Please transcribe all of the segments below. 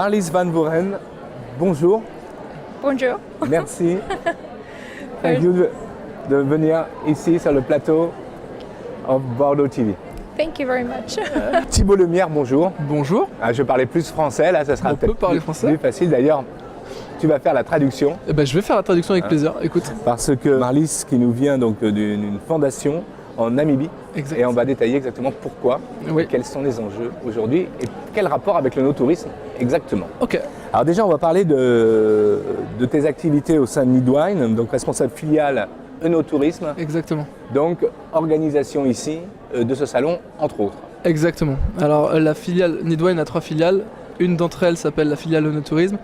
Marlice Van Vuuren, bonjour. Bonjour. Merci. Thank you de venir ici sur le plateau of Bordeaux TV. Thank you very much. Thibault Lemierre, bonjour. Bonjour. Je parlais plus français, là ça sera On peut peut-être parler plus français. facile. D'ailleurs, tu vas faire la traduction. Je vais faire la traduction avec plaisir. Écoute. Parce que Marlice qui nous vient donc d'une fondation en Namibie. Exact. Et on va détailler exactement pourquoi, Oui. quels sont les enjeux aujourd'hui et quel rapport avec l'oenotourisme exactement. Ok. Alors déjà, on va parler de tes activités au sein de Nidwine, donc responsable filiale Oenotourisme, Exactement. donc organisation ici de ce salon, entre autres. Exactement. Alors la filiale Nidwine a 3 filiales. Une d'entre elles s'appelle la filiale Oenotourisme.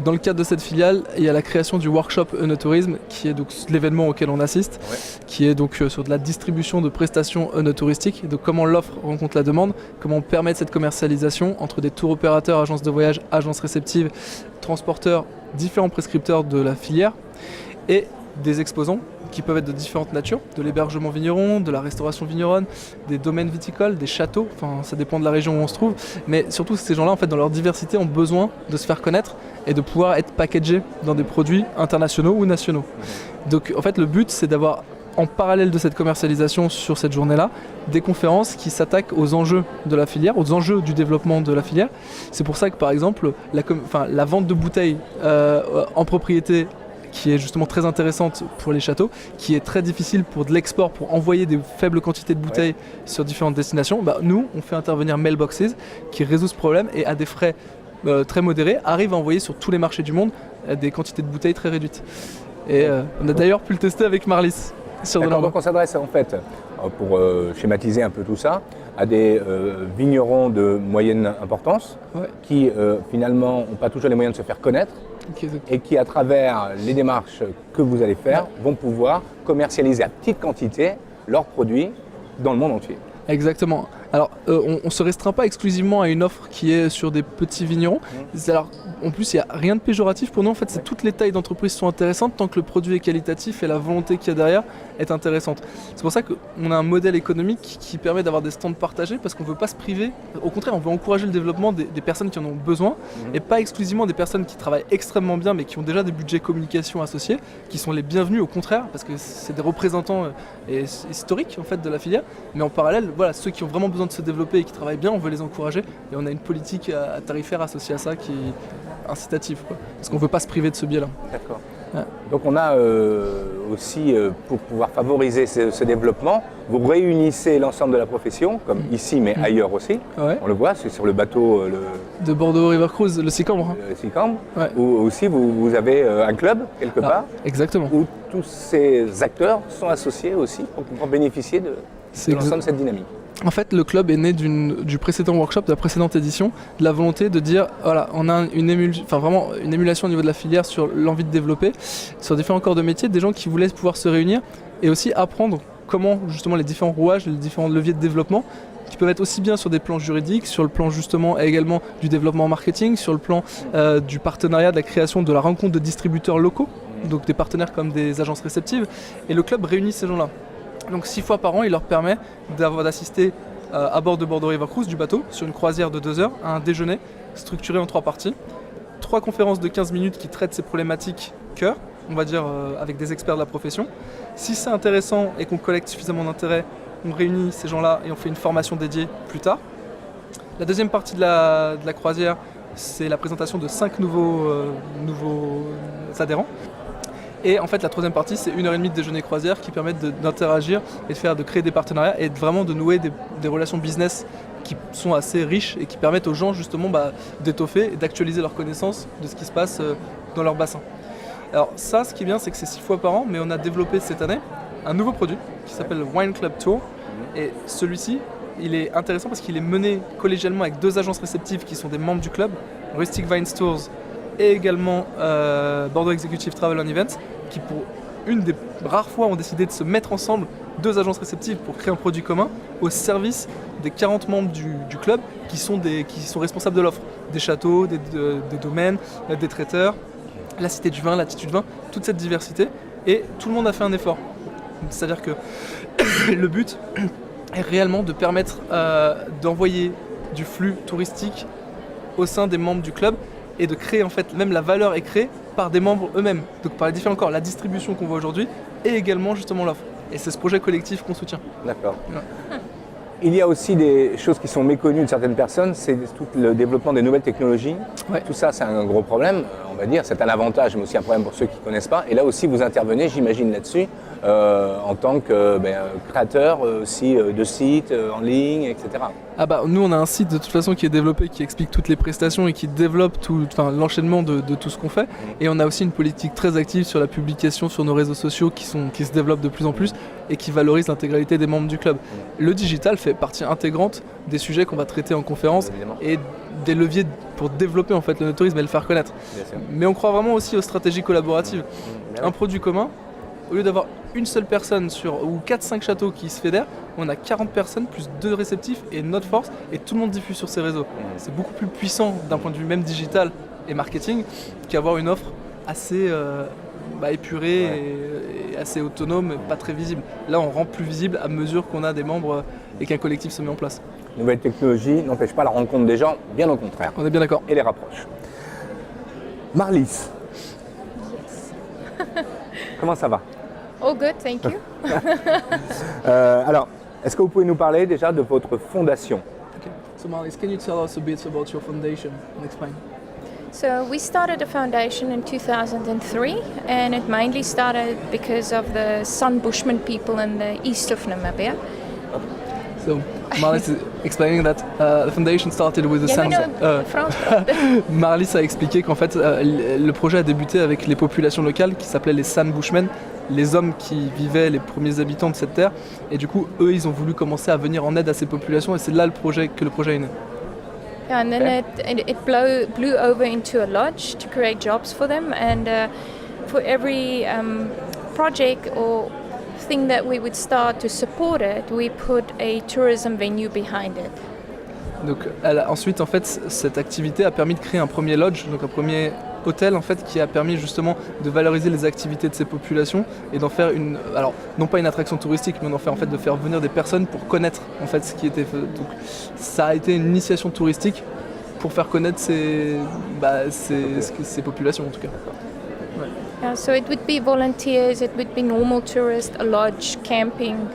Dans le cadre de cette filiale, il y a la création du workshop Oenotourisme, qui est donc l'événement auquel on assiste, qui est donc sur de la distribution de prestations oenotouristiques, donc comment l'offre rencontre la demande, comment permettre cette commercialisation entre des tours opérateurs, agences de voyage, agences réceptives, transporteurs, différents prescripteurs de la filière et des exposants qui peuvent être de différentes natures, de l'hébergement vigneron, de la restauration vigneronne, des domaines viticoles, des châteaux, enfin ça dépend de la région où on se trouve, mais surtout ces gens-là en fait dans leur diversité ont besoin de se faire connaître et de pouvoir être packagés dans des produits internationaux ou nationaux. Donc en fait le but c'est d'avoir en parallèle de cette commercialisation sur cette journée-là, des conférences qui s'attaquent aux enjeux de la filière, aux enjeux du développement de la filière. C'est pour ça que par exemple la vente de bouteilles en propriété qui est justement très intéressante pour les châteaux, qui est très difficile pour de l'export, pour envoyer des faibles quantités de bouteilles sur différentes destinations, nous, on fait intervenir Mailboxes qui résout ce problème et à des frais très modérés, arrive à envoyer sur tous les marchés du monde des quantités de bouteilles très réduites. Et on a d'ailleurs pu le tester avec Marlice. Donc on s'adresse en fait, pour schématiser un peu tout ça, à des vignerons de moyenne importance qui finalement n'ont pas toujours les moyens de se faire connaître et qui à travers les démarches que vous allez faire vont pouvoir commercialiser à petite quantité leurs produits dans le monde entier. Exactement. Alors, on ne se restreint pas exclusivement à une offre qui est sur des petits vignerons. Alors, en plus, il n'y a rien de péjoratif pour nous. En fait, c'est toutes les tailles d'entreprise sont intéressantes tant que le produit est qualitatif et la volonté qu'il y a derrière est intéressante. C'est pour ça qu'on a un modèle économique qui permet d'avoir des stands partagés parce qu'on ne veut pas se priver. Au contraire, on veut encourager le développement des personnes qui en ont besoin et pas exclusivement des personnes qui travaillent extrêmement bien mais qui ont déjà des budgets communication associés, qui sont les bienvenus au contraire parce que c'est des représentants historiques en fait de la filière. Mais en parallèle, voilà, ceux qui ont vraiment besoin de se développer et qui travaillent bien, on veut les encourager et on a une politique tarifaire associée à ça qui est incitative parce qu'on ne veut pas se priver de ce biais-là. D'accord. Ouais. Donc on a aussi, pour pouvoir favoriser ce développement, vous réunissez l'ensemble de la profession, comme ici mais ailleurs aussi. On le voit, c'est sur le bateau de Bordeaux River Cruise, le Sicambre. Le Sicambre, où aussi vous avez un club quelque part. Exactement. Où tous ces acteurs sont associés aussi pour bénéficier de l'ensemble de cette dynamique. En fait, le club est né du précédent workshop, de la précédente édition, de la volonté de dire, voilà, on a vraiment une émulation au niveau de la filière sur l'envie de développer, sur différents corps de métier, des gens qui voulaient pouvoir se réunir et aussi apprendre comment justement les différents rouages, les différents leviers de développement, qui peuvent être aussi bien sur des plans juridiques, sur le plan justement également du développement marketing, sur le plan du partenariat, de la création de la rencontre de distributeurs locaux, donc des partenaires comme des agences réceptives, et le club réunit ces gens-là. Donc 6 fois par an, il leur permet d'assister à bord de Bordeaux River Cruise du bateau sur une croisière de 2 heures à un déjeuner structuré en 3 parties. 3 conférences de 15 minutes qui traitent ces problématiques cœur, on va dire avec des experts de la profession. Si c'est intéressant et qu'on collecte suffisamment d'intérêt, on réunit ces gens-là et on fait une formation dédiée plus tard. La deuxième partie de la croisière, c'est la présentation de 5 nouveaux adhérents. Et en fait, la troisième partie, c'est 1h30 de déjeuner croisière qui permettent d'interagir et de créer des partenariats et vraiment de nouer des relations business qui sont assez riches et qui permettent aux gens justement d'étoffer et d'actualiser leurs connaissances de ce qui se passe dans leur bassin. Alors ça, ce qui est bien, c'est que c'est 6 fois par an, mais on a développé cette année un nouveau produit qui s'appelle le Wine Club Tour. Et celui-ci, il est intéressant parce qu'il est mené collégialement avec 2 agences réceptives qui sont des membres du club, Rustic Vine Tours et également Bordeaux Executive Travel and Events, qui pour une des rares fois ont décidé de se mettre ensemble, 2 agences réceptives pour créer un produit commun au service des 40 membres du club qui sont responsables de l'offre, des châteaux, des domaines, des traiteurs, la cité du vin, l'attitude vin, toute cette diversité, et tout le monde a fait un effort. C'est-à-dire que le but est réellement de permettre d'envoyer du flux touristique au sein des membres du club et de créer en fait, même la valeur est créée par des membres eux-mêmes. Donc par les différents corps, la distribution qu'on voit aujourd'hui et également justement l'offre. Et c'est ce projet collectif qu'on soutient. D'accord. Ouais. Il y a aussi des choses qui sont méconnues de certaines personnes, c'est tout le développement des nouvelles technologies. Ouais. Tout ça, c'est un gros problème, on va dire. C'est un avantage, mais aussi un problème pour ceux qui ne connaissent pas. Et là aussi, vous intervenez, j'imagine, là-dessus, en tant que créateur aussi de sites en ligne, etc. Ah bah, nous, on a un site de toute façon qui est développé, qui explique toutes les prestations et qui développe l'enchaînement de tout ce qu'on fait. Et on a aussi une politique très active sur la publication sur nos réseaux sociaux qui se développent de plus en plus et qui valorise l'intégralité des membres du club. Le digital fait partie intégrante des sujets qu'on va traiter en conférence et des leviers pour développer en fait l'oenotourisme et le faire connaître. Mais on croit vraiment aussi aux stratégies collaboratives. Un produit commun, au lieu d'avoir une seule personne ou 4-5 châteaux qui se fédèrent, on a 40 personnes plus 2 réceptifs et notre force et tout le monde diffuse sur ces réseaux. C'est beaucoup plus puissant d'un point de vue même digital et marketing qu'avoir une offre assez épurée et assez autonome, pas très visible. Là, on rend plus visible à mesure qu'on a des membres et qu'un collectif se met en place. Nouvelle technologie n'empêche pas la rencontre des gens, bien au contraire. On est bien d'accord. Et les rapproche. Marlice. Yes. Comment ça va? All good, thank you. Alors, est-ce que vous pouvez nous parler déjà de votre fondation? Okay. So Marlice, can you tell us a bit about your foundation and explain? So we started a foundation in 2003 and it mainly started because of the San Bushman people in the east of Namibia. So Marlice is explaining that the foundation started with the San... Marlice a expliqué qu'en fait le projet a débuté avec les populations locales qui s'appelaient les San Bushmen, les hommes qui vivaient, les premiers habitants de cette terre. Et du coup, eux, ils ont voulu commencer à venir en aide à ces populations et c'est là que le projet est né. Yeah, and then it blew over into a lodge to create jobs for them, and for every project or thing that we would start to support it, we put a tourism venue behind it. Donc ensuite, en fait, cette activité a permis de créer un premier lodge, donc un premier hôtel en fait, qui a permis justement de valoriser les activités de ces populations et d'en faire non pas une attraction touristique, mais de faire venir des personnes pour connaître en fait ce qui était fait. Donc ça a été une initiation touristique pour faire connaître ces populations en tout cas. Ouais. Yeah, so it would be volunteers, it would be normal tourists, a lodge, camping,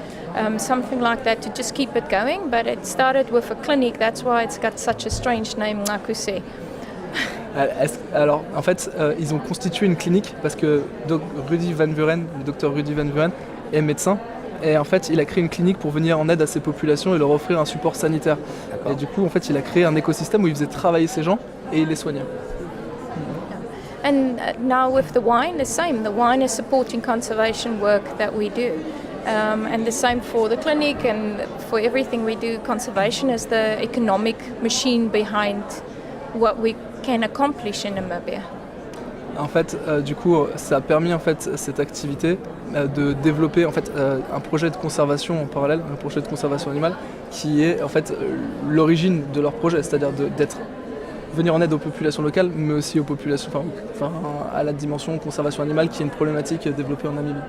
something like that to just keep it going. But it started with a clinic, that's why it's got such a strange name, Naankucse. Alors, en fait, ils ont constitué une clinique parce que le docteur Rudy Van Vuuren est médecin et en fait, il a créé une clinique pour venir en aide à ces populations et leur offrir un support sanitaire. D'accord. Et du coup, en fait, il a créé un écosystème où il faisait travailler ces gens et il les soignait. And now with the wine, the same. The wine is supporting conservation work that we do. And the same for the clinic and for everything we do. Conservation is the economic machine behind what we can accomplish in Namibia. En fait, du coup, ça a permis en fait cette activité de développer en fait un projet de conservation en parallèle, un projet de conservation animale qui est en fait l'origine de leur projet, c'est-à-dire venir en aide aux populations locales, mais aussi aux populations, à la dimension conservation animale qui est une problématique développée en Namibie.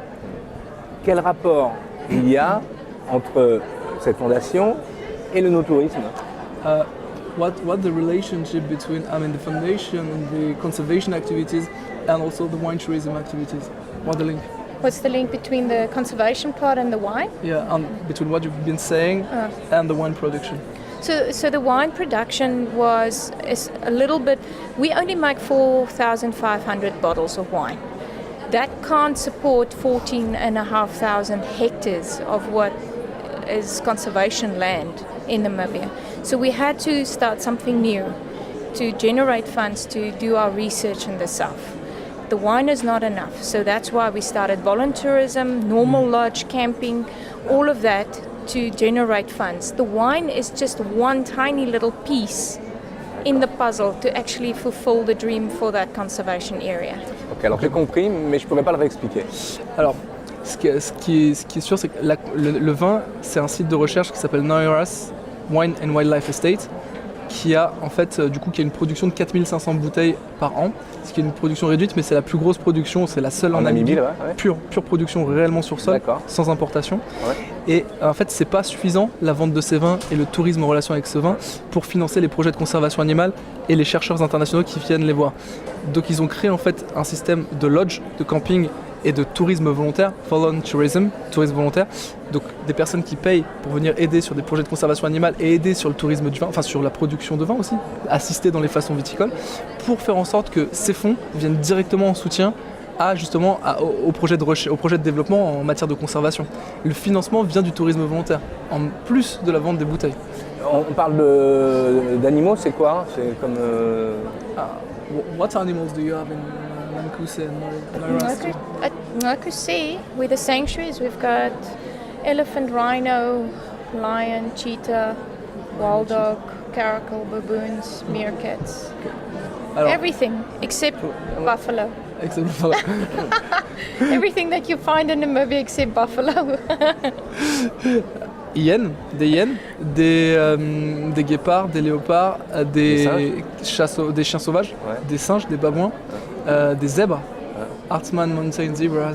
Quel rapport il y a entre cette fondation et l'oenotourisme? What the relationship between the foundation and the conservation activities and also the wine tourism activities? What the link? What's the link between the conservation part and the wine? Yeah, between what you've been saying and the wine production. So the wine production is a little bit. We only make 4,500 bottles of wine. That can't support 14,500 hectares of what is conservation land in Namibia. So we had to start something new to generate funds to do our research in the south. The wine is not enough, so that's why we started voluntourism, normal lodge camping, all of that to generate funds. The wine is just one tiny little piece in the puzzle to actually fulfill the dream for that conservation area. Ok, alors j'ai compris, mais je ne pourrais pas le réexpliquer. Alors, ce qui est sûr, c'est que le vin, c'est un site de recherche qui s'appelle Wine and Wildlife Estate. qui a en fait qui a une production de 4500 bouteilles par an, ce qui est une production réduite, mais c'est la plus grosse production, c'est la seule en Namibie, là, ouais. pure production réellement sur sol, sans importation. Ouais. Et en fait, c'est pas suffisant la vente de ces vins et le tourisme en relation avec ce vin pour financer les projets de conservation animale et les chercheurs internationaux qui viennent les voir. Donc ils ont créé en fait un système de lodge, de camping et de tourisme volontaire, volunteerism, tourisme volontaire, donc des personnes qui payent pour venir aider sur des projets de conservation animale et aider sur le tourisme du vin, enfin sur la production de vin aussi, assister dans les façons viticoles, pour faire en sorte que ces fonds viennent directement en soutien au projet de développement en matière de conservation. Le financement vient du tourisme volontaire, en plus de la vente des bouteilles. On parle d'animaux, c'est quoi? C'est comme... What animals do you have in Naankucse and At Naankucse, with the sanctuaries, we've got elephant, rhino, lion, cheetah, wild dog, caracal, baboons, meerkats. Alors, everything except buffalo. Except buffalo. Everything that you find in Namibia except buffalo. Des hyènes, des guépards, des léopards, des chiens sauvages, des singes, des babouins, des zèbres, Hartmann Mountain Zebras,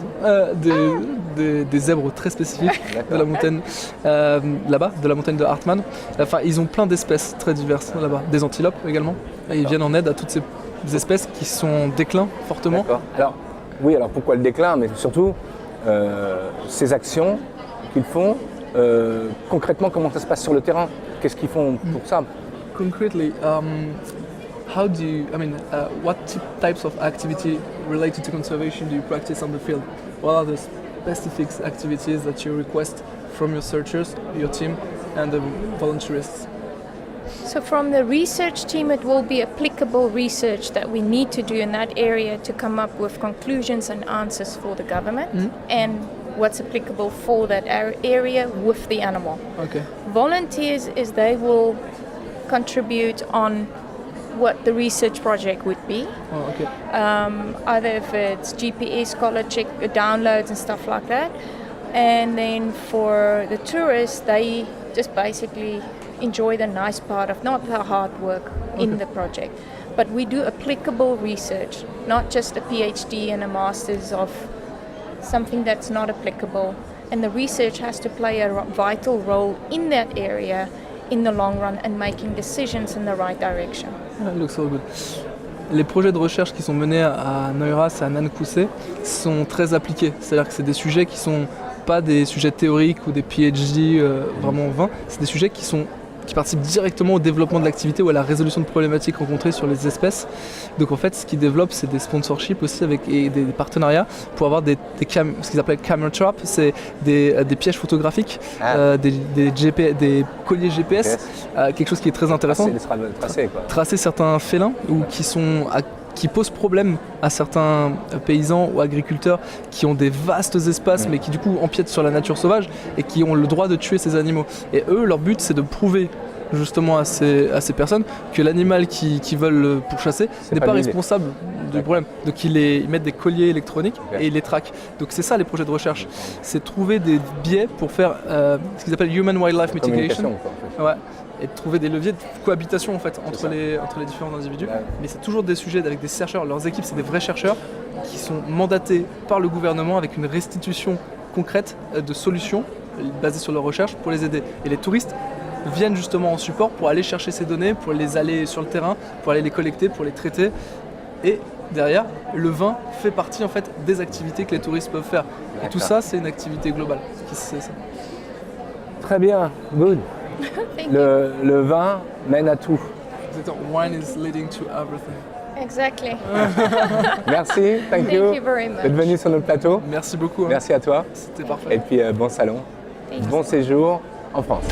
des zèbres très spécifiques de la montagne là-bas, de la montagne de Hartmann. Enfin, ils ont plein d'espèces très diverses là-bas, des antilopes également. Et ils viennent en aide à toutes ces espèces qui sont en déclin fortement. D'accord. Alors pourquoi le déclin? Mais surtout, ces actions qu'ils font, concrètement, comment ça se passe sur le terrain? Qu'est-ce qu'ils font pour ça? Concretely, what types of activity related to conservation do you practice on the field? What are the specific activities that you request from your searchers, your team, and the volunteerists? So from the research team, it will be applicable research that we need to do in that area to come up with conclusions and answers for the government and what's applicable for that area with the animal. Okay. Volunteers they will contribute on what the research project would be. Oh, okay. Either if it's GPS collar check downloads and stuff like that. And then for the tourists, they just basically enjoy the nice part of not the hard work in the project. But we do applicable research, not just a PhD and a master's of something that's not applicable. And the research has to play a vital role in that area in the long run and making decisions in the right direction. That looks so good. Les projets de recherche qui sont menés à Neuras et à Naankucse sont très appliqués. C'est-à-dire que c'est des sujets qui sont pas des sujets théoriques ou des PhD vraiment vains. C'est des sujets qui participent directement au développement de l'activité ou à la résolution de problématiques rencontrées sur les espèces. Donc en fait, ce qu'ils développent, c'est des sponsorships aussi et des partenariats pour avoir ce qu'ils appellent camera trap, c'est des pièges photographiques, des colliers GPS, quelque chose qui est très intéressant. Tracer certains félins qui posent problème à certains paysans ou agriculteurs qui ont des vastes espaces mais qui du coup empiètent sur la nature sauvage et qui ont le droit de tuer ces animaux. Et eux, leur but, c'est de prouver justement à ces personnes que l'animal qu'ils veulent pourchasser n'est pas responsable du problème. Donc ils mettent des colliers électroniques et ils les traquent. Donc c'est ça les projets de recherche. C'est trouver des biais pour faire ce qu'ils appellent Human Wildlife Mitigation. Ouais. Et de trouver des leviers de cohabitation en fait entre les différents individus. Mais c'est toujours des sujets avec des chercheurs. Leurs équipes, c'est des vrais chercheurs qui sont mandatés par le gouvernement avec une restitution concrète de solutions basées sur leurs recherches pour les aider. Et les touristes viennent justement en support pour aller chercher ces données, pour les aller sur le terrain, pour aller les collecter, pour les traiter. Et derrière, le vin fait partie en fait des activités que les touristes peuvent faire. Et tout ça, c'est une activité globale. Très bien, good. Le vin mène à tout. Wine is leading to everything. Exactly. Merci, thank you very much. d'être venu sur notre plateau. Merci beaucoup. Merci à toi. C'était parfait. Et puis bon salon, bon séjour en France.